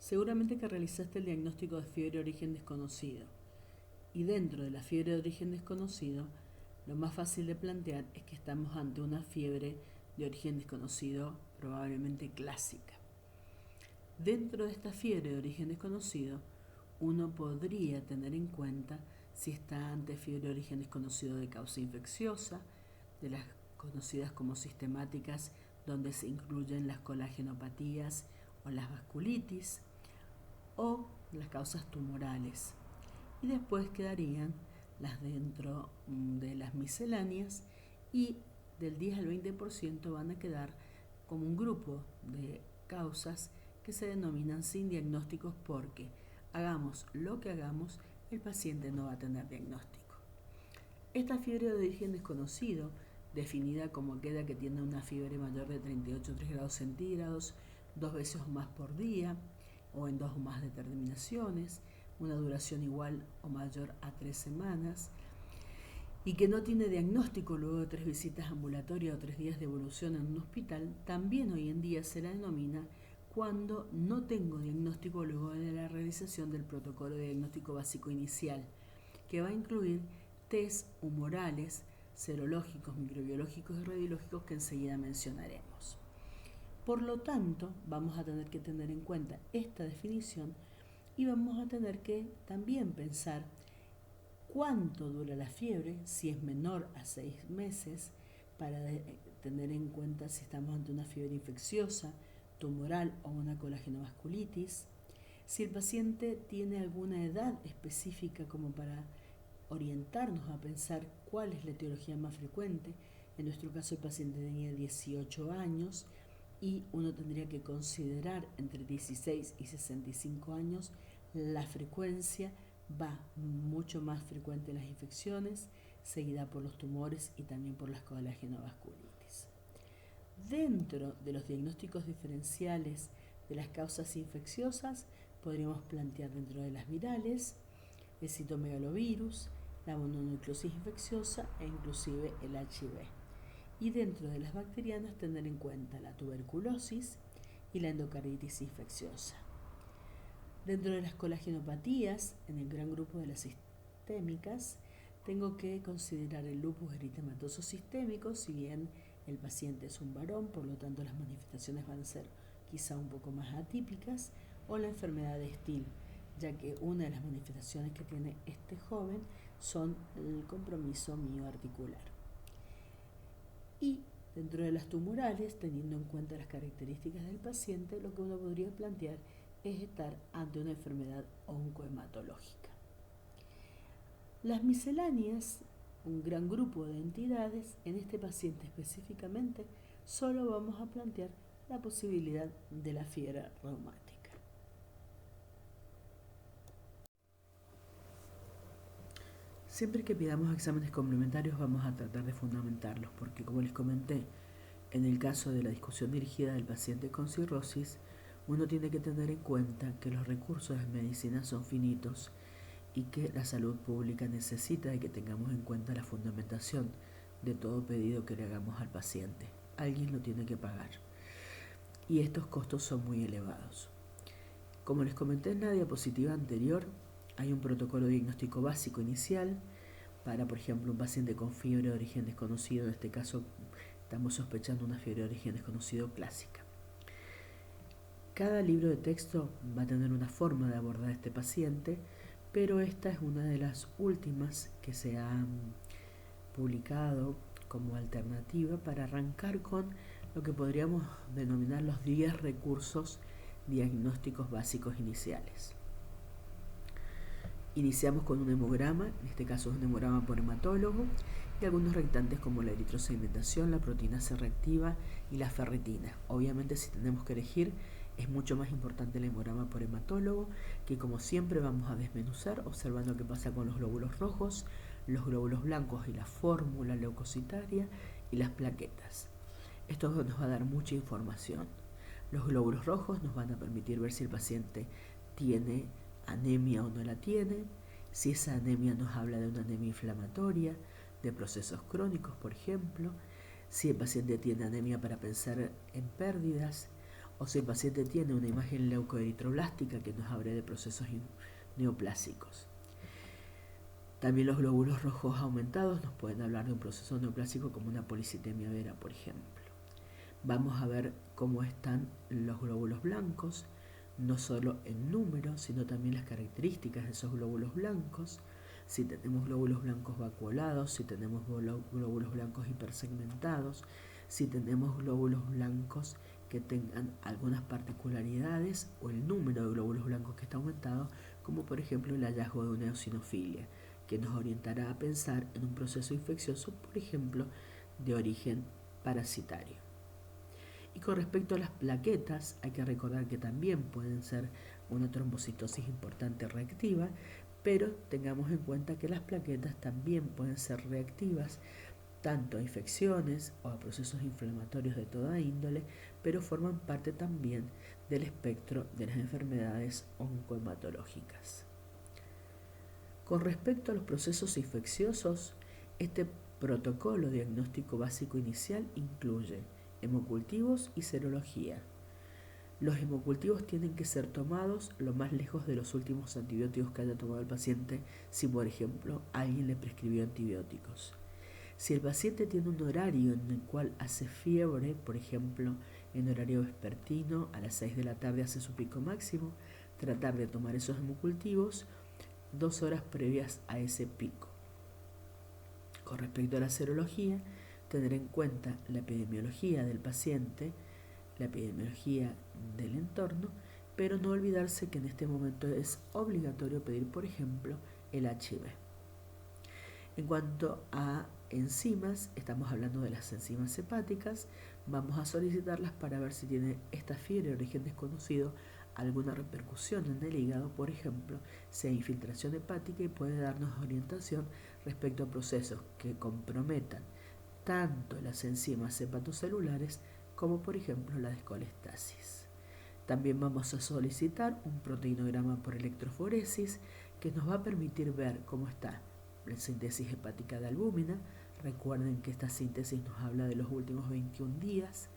Seguramente que realizaste el diagnóstico de fiebre de origen desconocido. Y dentro de la fiebre de origen desconocido, lo más fácil de plantear es que estamos ante una fiebre de origen desconocido, probablemente clásica. Dentro de esta fiebre de origen desconocido, uno podría tener en cuenta si está ante fiebre de origen desconocido de causa infecciosa, de las conocidas como sistemáticas, donde se incluyen las colagenopatías o las vasculitis, o las causas tumorales. Y después quedarían las dentro de las misceláneas, y del 10 al 20% van a quedar como un grupo de causas que se denominan sin diagnósticos, porque hagamos lo que hagamos, el paciente no va a tener diagnóstico. Esta fiebre de origen desconocido, definida como aquella que tiene una fiebre mayor de 38,3 grados centígrados, 2 veces o más por día, o en 2 o más determinaciones, una duración igual o mayor a 3 semanas, y que no tiene diagnóstico luego de 3 visitas ambulatorias o 3 días de evolución en un hospital, también hoy en día se la denomina cuando no tengo diagnóstico luego de la realización del protocolo de diagnóstico básico inicial, que va a incluir test humorales, serológicos, microbiológicos y radiológicos que enseguida mencionaremos. Por lo tanto, vamos a tener que tener en cuenta esta definición y vamos a tener que también pensar cuánto dura la fiebre, si es menor a 6 meses, para tener en cuenta si estamos ante una fiebre infecciosa, tumoral o una colágenovasculitis, si el paciente tiene alguna edad específica como para orientarnos a pensar cuál es la etiología más frecuente. En nuestro caso el paciente tenía 18 años y uno tendría que considerar entre 16 y 65 años la frecuencia. Va mucho más frecuente en las infecciones, seguida por los tumores y también por las colágenovasculitis. Dentro de los diagnósticos diferenciales de las causas infecciosas, podríamos plantear dentro de las virales el citomegalovirus, la mononucleosis infecciosa e inclusive el HIV. Y dentro de las bacterianas tener en cuenta la tuberculosis y la endocarditis infecciosa. Dentro de las colagenopatías, en el gran grupo de las sistémicas, tengo que considerar el lupus eritematoso sistémico, si bien el paciente es un varón, por lo tanto las manifestaciones van a ser quizá un poco más atípicas, o la enfermedad de Still, ya que una de las manifestaciones que tiene este joven son el compromiso mioarticular. Y dentro de las tumorales, teniendo en cuenta las características del paciente, lo que uno podría plantear es estar ante una enfermedad oncohematológica. Las misceláneas, un gran grupo de entidades, en este paciente específicamente, solo vamos a plantear la posibilidad de la fiebre reumática. Siempre que pidamos exámenes complementarios vamos a tratar de fundamentarlos, porque como les comenté, en el caso de la discusión dirigida del paciente con cirrosis, uno tiene que tener en cuenta que los recursos de medicina son finitos y que la salud pública necesita de que tengamos en cuenta la fundamentación de todo pedido que le hagamos al paciente. Alguien lo tiene que pagar y estos costos son muy elevados. Como les comenté en la diapositiva anterior, hay un protocolo diagnóstico básico inicial para, por ejemplo, un paciente con fiebre de origen desconocido. En este caso estamos sospechando una fiebre de origen desconocido clásica. Cada libro de texto va a tener una forma de abordar a este paciente, pero esta es una de las últimas que se han publicado como alternativa para arrancar con lo que podríamos denominar los 10 recursos diagnósticos básicos iniciales. Iniciamos con un hemograma, en este caso es un hemograma por hematólogo, y algunos reactantes como la eritrosedimentación, la proteína C reactiva y la ferritina. Obviamente, si tenemos que elegir, es mucho más importante el hemograma por hematólogo, que como siempre vamos a desmenuzar observando qué pasa con los glóbulos rojos, los glóbulos blancos y la fórmula leucocitaria y las plaquetas. Esto nos va a dar mucha información. Los glóbulos rojos nos van a permitir ver si el paciente tiene anemia o no la tiene, si esa anemia nos habla de una anemia inflamatoria, de procesos crónicos, por ejemplo, si el paciente tiene anemia para pensar en pérdidas, o si el paciente tiene una imagen leucoeritroblástica que nos hable de procesos neoplásicos. También los glóbulos rojos aumentados nos pueden hablar de un proceso neoplásico como una policitemia vera, por ejemplo. Vamos a ver cómo están los glóbulos blancos, no solo en número, sino también las características de esos glóbulos blancos, si tenemos glóbulos blancos vacuolados, si tenemos glóbulos blancos hipersegmentados, si tenemos glóbulos blancos que tengan algunas particularidades o el número de glóbulos blancos que está aumentado, como por ejemplo el hallazgo de una eosinofilia, que nos orientará a pensar en un proceso infeccioso, por ejemplo, de origen parasitario. Y con respecto a las plaquetas, hay que recordar que también pueden ser una trombocitosis importante reactiva, pero tengamos en cuenta que las plaquetas también pueden ser reactivas tanto a infecciones o a procesos inflamatorios de toda índole, pero forman parte también del espectro de las enfermedades oncohematológicas. Con respecto a los procesos infecciosos, este protocolo diagnóstico básico inicial incluye hemocultivos y serología. Los hemocultivos tienen que ser tomados lo más lejos de los últimos antibióticos que haya tomado el paciente, si por ejemplo alguien le prescribió antibióticos. Si el paciente tiene un horario en el cual hace fiebre, por ejemplo en horario vespertino, a las 6 de la tarde hace su pico máximo, tratar de tomar esos hemocultivos 2 horas previas a ese pico. Con respecto a la serología, tener en cuenta la epidemiología del paciente, la epidemiología del entorno, pero no olvidarse que en este momento es obligatorio pedir, por ejemplo, el HIV. En cuanto a enzimas, estamos hablando de las enzimas hepáticas, vamos a solicitarlas para ver si tiene esta fiebre de origen desconocido alguna repercusión en el hígado, por ejemplo, si hay infiltración hepática, y puede darnos orientación respecto a procesos que comprometan tanto las enzimas hepatocelulares como por ejemplo la descolestasis. También vamos a solicitar un proteinograma por electroforesis que nos va a permitir ver cómo está la síntesis hepática de albúmina. Recuerden que esta síntesis nos habla de los últimos 21 días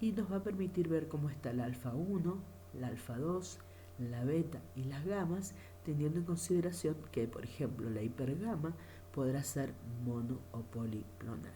y nos va a permitir ver cómo está la alfa 1, la alfa 2, la beta y las gamas, teniendo en consideración que, por ejemplo, la hipergama podrá ser mono o policlonal.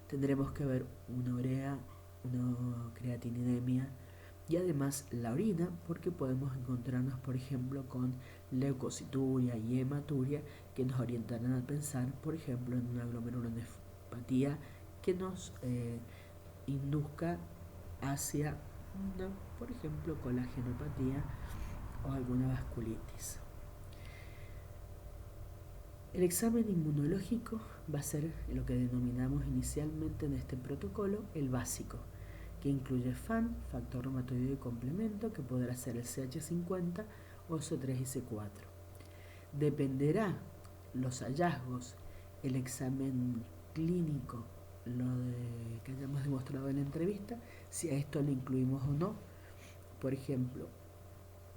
Tendremos que ver una urea, una creatininemia y además la orina, porque podemos encontrarnos, por ejemplo, con leucocituria y hematuria que nos orientarán a pensar, por ejemplo, en una glomerulonefropatía que nos induzca hacia una, por ejemplo, colágenopatía o alguna vasculitis. El examen inmunológico va a ser lo que denominamos inicialmente en este protocolo el básico, que incluye FAN, factor reumatoide y complemento, que podrá ser el CH50 o C3 y C4. Dependerá los hallazgos, el examen clínico, que hayamos demostrado en la entrevista, si a esto le incluimos o no, por ejemplo,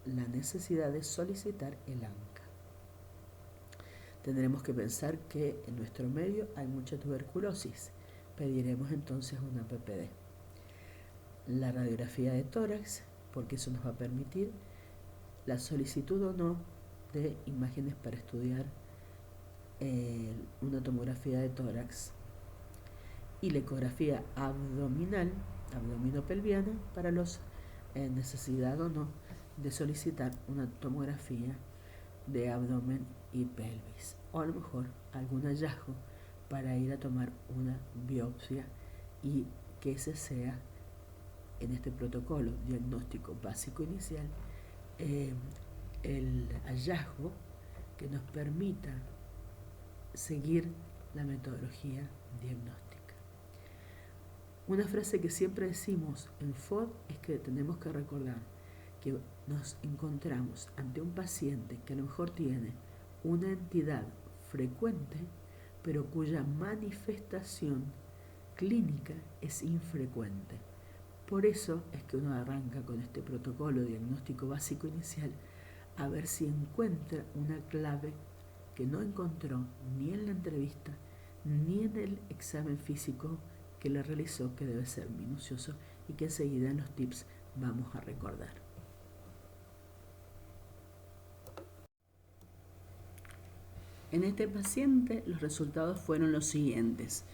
la necesidad de solicitar el ANCA. Tendremos que pensar que en nuestro medio hay mucha tuberculosis. Pediremos entonces una PPD. La radiografía de tórax, porque eso nos va a permitir la solicitud o no de imágenes para estudiar una tomografía de tórax, y la ecografía abdominal, abdominopelviana, para los necesidad o no de solicitar una tomografía de abdomen y pelvis, o a lo mejor algún hallazgo para ir a tomar una biopsia, y que ese sea, en este protocolo diagnóstico básico inicial, el hallazgo que nos permita seguir la metodología diagnóstica. Una frase que siempre decimos en FOD es que tenemos que recordar que nos encontramos ante un paciente que a lo mejor tiene una entidad frecuente, pero cuya manifestación clínica es infrecuente. Por eso es que uno arranca con este protocolo diagnóstico básico inicial a ver si encuentra una clave que no encontró ni en la entrevista ni en el examen físico que le realizó, que debe ser minucioso y que enseguida en los tips vamos a recordar. En este paciente los resultados fueron los siguientes.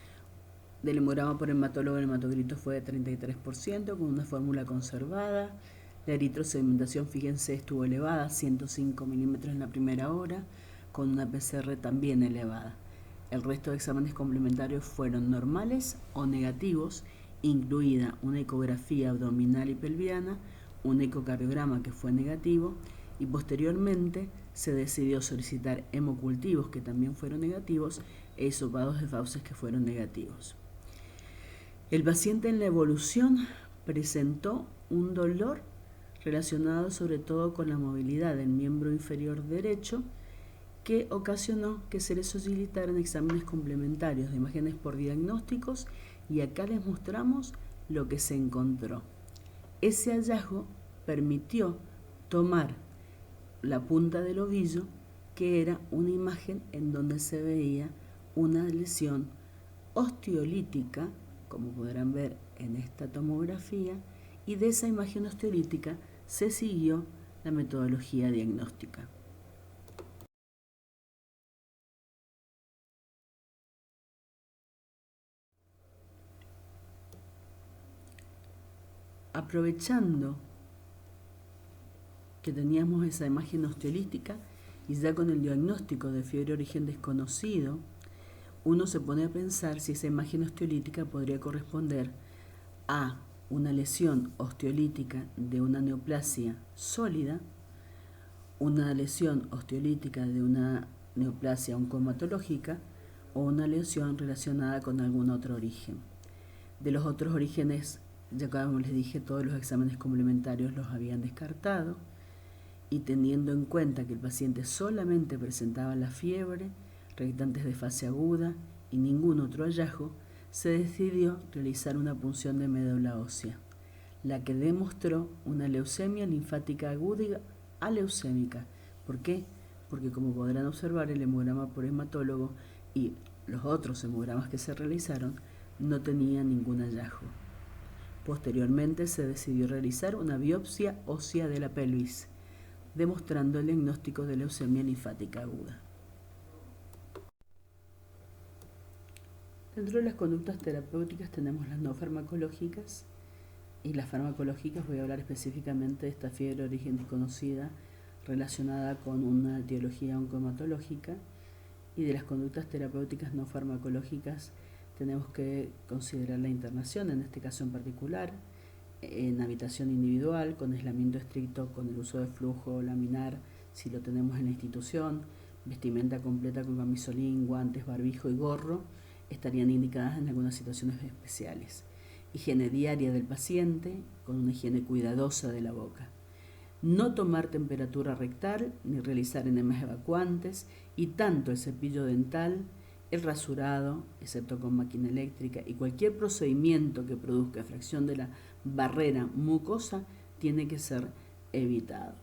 Del hemograma por hematólogo, el hematocrito fue de 33%, con una fórmula conservada. La eritrosedimentación, fíjense, estuvo elevada, 105 milímetros en la primera hora, con una PCR también elevada. El resto de exámenes complementarios fueron normales o negativos, incluida una ecografía abdominal y pelviana, un ecocardiograma que fue negativo, y posteriormente se decidió solicitar hemocultivos que también fueron negativos e hisopados de fauces que fueron negativos. El paciente en la evolución presentó un dolor relacionado sobre todo con la movilidad del miembro inferior derecho, que ocasionó que se le solicitaran exámenes complementarios de imágenes por diagnósticos, y acá les mostramos lo que se encontró. Ese hallazgo permitió tomar la punta del ovillo, que era una imagen en donde se veía una lesión osteolítica, como podrán ver en esta tomografía, y de esa imagen osteolítica se siguió la metodología diagnóstica. Aprovechando que teníamos esa imagen osteolítica y ya con el diagnóstico de fiebre de origen desconocido, uno se pone a pensar si esa imagen osteolítica podría corresponder a una lesión osteolítica de una neoplasia sólida, una lesión osteolítica de una neoplasia oncohematológica o una lesión relacionada con algún otro origen. De los otros orígenes, ya como les dije, todos los exámenes complementarios los habían descartado, y teniendo en cuenta que el paciente solamente presentaba la fiebre, reactantes de fase aguda y ningún otro hallazgo, se decidió realizar una punción de médula ósea, la que demostró una leucemia linfática aguda aleucémica. ¿Por qué? Porque, como podrán observar, el hemograma por hematólogo y los otros hemogramas que se realizaron no tenían ningún hallazgo. Posteriormente se decidió realizar una biopsia ósea de la pelvis, demostrando el diagnóstico de leucemia linfática aguda. Dentro de las conductas terapéuticas tenemos las no farmacológicas, y las farmacológicas voy a hablar específicamente de esta fiebre de origen desconocida relacionada con una etiología oncohematológica. Y de las conductas terapéuticas no farmacológicas tenemos que considerar la internación, en este caso en particular, en habitación individual, con aislamiento estricto, con el uso de flujo laminar si lo tenemos en la institución, vestimenta completa con camisolín, guantes, barbijo y gorro, estarían indicadas en algunas situaciones especiales. Higiene diaria del paciente, con una higiene cuidadosa de la boca. No tomar temperatura rectal ni realizar enemas evacuantes, y tanto el cepillo dental, el rasurado, excepto con máquina eléctrica, y cualquier procedimiento que produzca fracción de la barrera mucosa tiene que ser evitado.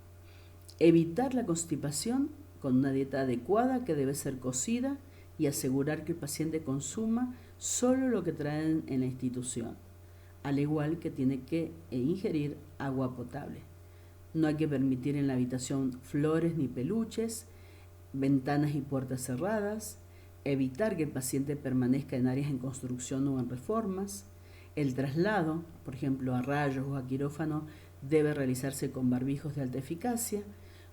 Evitar la constipación con una dieta adecuada que debe ser cocida, y asegurar que el paciente consuma solo lo que traen en la institución, al igual que tiene que ingerir agua potable. No hay que permitir en la habitación flores ni peluches, ventanas y puertas cerradas, evitar que el paciente permanezca en áreas en construcción o en reformas. El traslado, por ejemplo, a rayos o a quirófano, debe realizarse con barbijos de alta eficacia,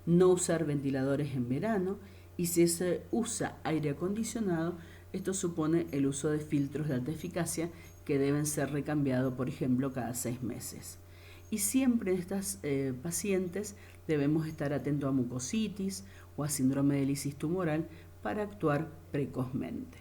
no usar ventiladores en verano, y si se usa aire acondicionado, esto supone el uso de filtros de alta eficacia que deben ser recambiados, por ejemplo, cada 6 meses. Y siempre en estas pacientes debemos estar atentos a mucositis o a síndrome de lisis tumoral para actuar precozmente.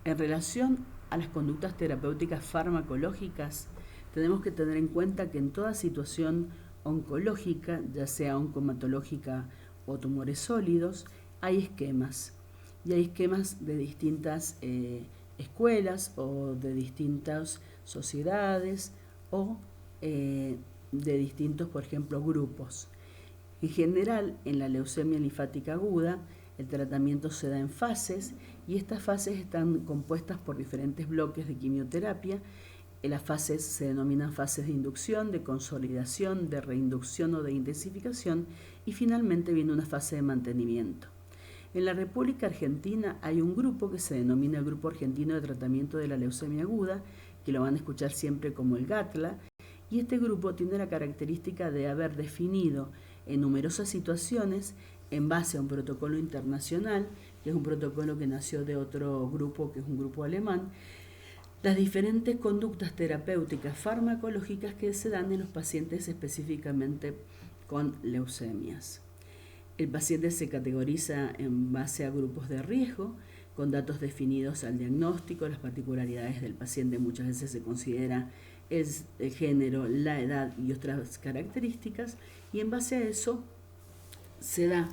En relación a las conductas terapéuticas farmacológicas, tenemos que tener en cuenta que en toda situación oncológica, ya sea oncohematológica o tumores sólidos, hay esquemas. Y hay esquemas de distintas escuelas o de distintas sociedades o de distintos, por ejemplo, grupos. En general, en la leucemia linfática aguda, el tratamiento se da en fases, y estas fases están compuestas por diferentes bloques de quimioterapia, Las fases se denominan fases de inducción, de consolidación, de reinducción o de intensificación, y finalmente viene una fase de mantenimiento. En la República Argentina hay un grupo que se denomina el Grupo Argentino de Tratamiento de la Leucemia Aguda, que lo van a escuchar siempre como el GATLA, y este grupo tiene la característica de haber definido en numerosas situaciones, en base a un protocolo internacional, que es un protocolo que nació de otro grupo, que es un grupo alemán, las diferentes conductas terapéuticas farmacológicas que se dan en los pacientes específicamente con leucemias. El paciente se categoriza en base a grupos de riesgo, con datos definidos al diagnóstico, las particularidades del paciente muchas veces se considera el género, la edad y otras características, y en base a eso se da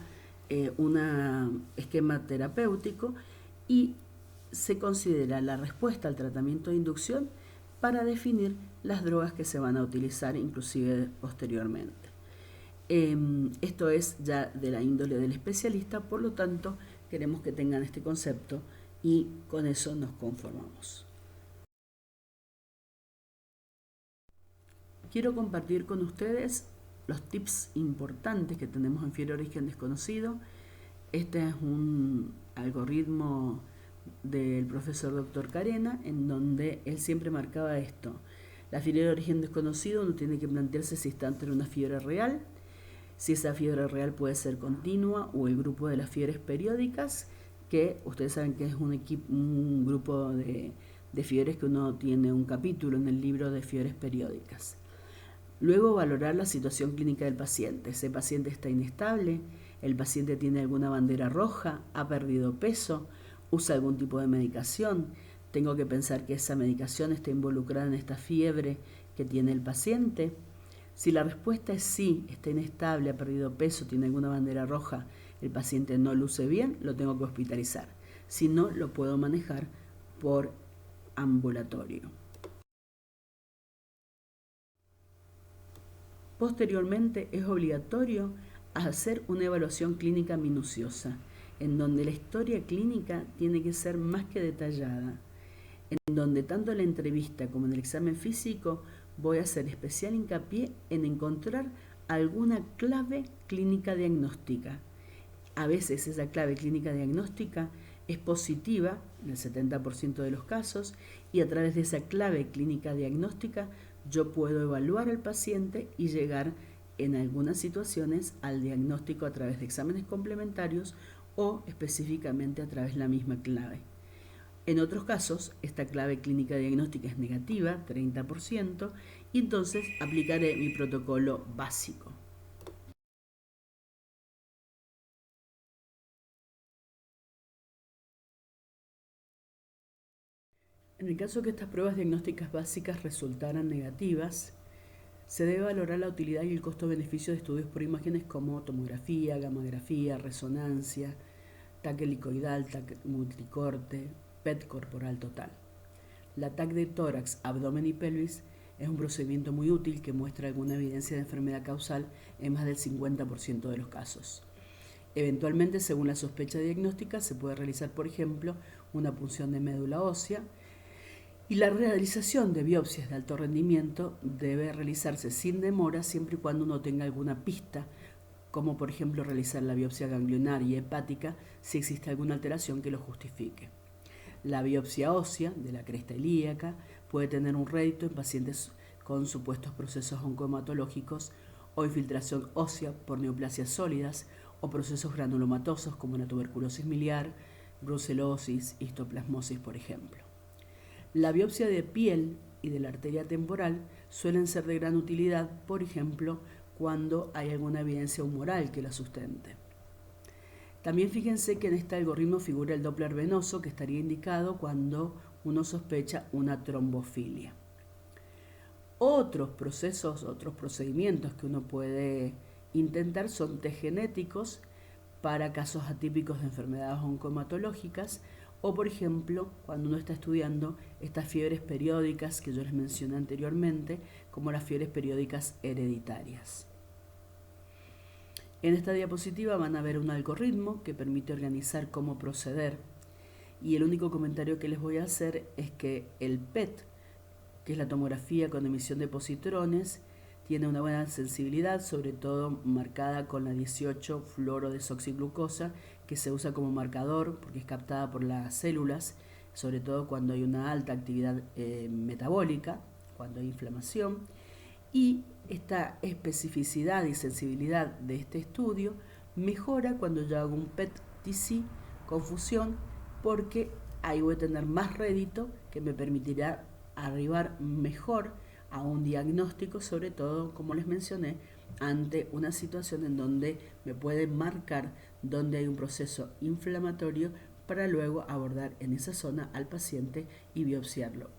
un esquema terapéutico y se considera la respuesta al tratamiento de inducción para definir las drogas que se van a utilizar inclusive posteriormente. Esto es ya de la índole del especialista, por lo tanto queremos que tengan este concepto y con eso nos conformamos. Quiero compartir con ustedes los tips importantes que tenemos en fiebre de origen desconocido. Este es un algoritmo del profesor Dr. Carena, en donde él siempre marcaba esto. La fiebre de origen desconocido uno tiene que plantearse si está ante una fiebre real, si esa fiebre real puede ser continua, o el grupo de las fiebres periódicas, que ustedes saben que es un grupo de fiebres que uno tiene un capítulo en el libro de fiebres periódicas. Luego valorar la situación clínica del paciente. ¿Ese paciente está inestable? ¿El paciente tiene alguna bandera roja? ¿Ha perdido peso? ¿Usa algún tipo de medicación? ¿Tengo que pensar que esa medicación está involucrada en esta fiebre que tiene el paciente? Si la respuesta es sí, está inestable, ha perdido peso, tiene alguna bandera roja, el paciente no luce bien, lo tengo que hospitalizar. Si no, lo puedo manejar por ambulatorio. Posteriormente es obligatorio hacer una evaluación clínica minuciosa, en donde la historia clínica tiene que ser más que detallada, en donde tanto en la entrevista como en el examen físico voy a hacer especial hincapié en encontrar alguna clave clínica diagnóstica. A veces esa clave clínica diagnóstica es positiva en el 70% de los casos, y a través de esa clave clínica diagnóstica yo puedo evaluar al paciente y llegar en algunas situaciones al diagnóstico a través de exámenes complementarios o específicamente a través de la misma clave. En otros casos, esta clave clínica diagnóstica es negativa, 30%, y entonces aplicaré mi protocolo básico. En el caso que estas pruebas diagnósticas básicas resultaran negativas, se debe valorar la utilidad y el costo-beneficio de estudios por imágenes como tomografía, gamografía, resonancia, TAC helicoidal, TAC multicorte, PET corporal total. La TAC de tórax, abdomen y pelvis es un procedimiento muy útil que muestra alguna evidencia de enfermedad causal en más del 50% de los casos. Eventualmente, según la sospecha diagnóstica, se puede realizar, por ejemplo, una punción de médula ósea, y la realización de biopsias de alto rendimiento debe realizarse sin demora siempre y cuando uno tenga alguna pista, como por ejemplo realizar la biopsia ganglionar y hepática si existe alguna alteración que lo justifique. La biopsia ósea de la cresta ilíaca puede tener un rédito en pacientes con supuestos procesos oncohematológicos o infiltración ósea por neoplasias sólidas o procesos granulomatosos como la tuberculosis miliar, brucelosis, histoplasmosis, por ejemplo. La biopsia de piel y de la arteria temporal suelen ser de gran utilidad, por ejemplo, cuando hay alguna evidencia humoral que la sustente. También fíjense que en este algoritmo figura el Doppler venoso, que estaría indicado cuando uno sospecha una trombofilia. Otros procedimientos que uno puede intentar son test genéticos para casos atípicos de enfermedades oncohematológicas, o por ejemplo, cuando uno está estudiando estas fiebres periódicas que yo les mencioné anteriormente, como las fiebres periódicas hereditarias. En esta diapositiva van a ver un algoritmo que permite organizar cómo proceder, y el único comentario que les voy a hacer es que el PET que es la tomografía con emisión de positrones. Tiene una buena sensibilidad, sobre todo marcada con la 18-fluorodesoxiglucosa, que se usa como marcador porque es captada por las células, sobre todo cuando hay una alta actividad metabólica, cuando hay inflamación. Y esta especificidad y sensibilidad de este estudio mejora cuando yo hago un PET-TC con fusión, porque ahí voy a tener más rédito que me permitirá arribar mejor a un diagnóstico, sobre todo, como les mencioné, ante una situación en donde me puede marcar donde hay un proceso inflamatorio para luego abordar en esa zona al paciente y biopsiarlo.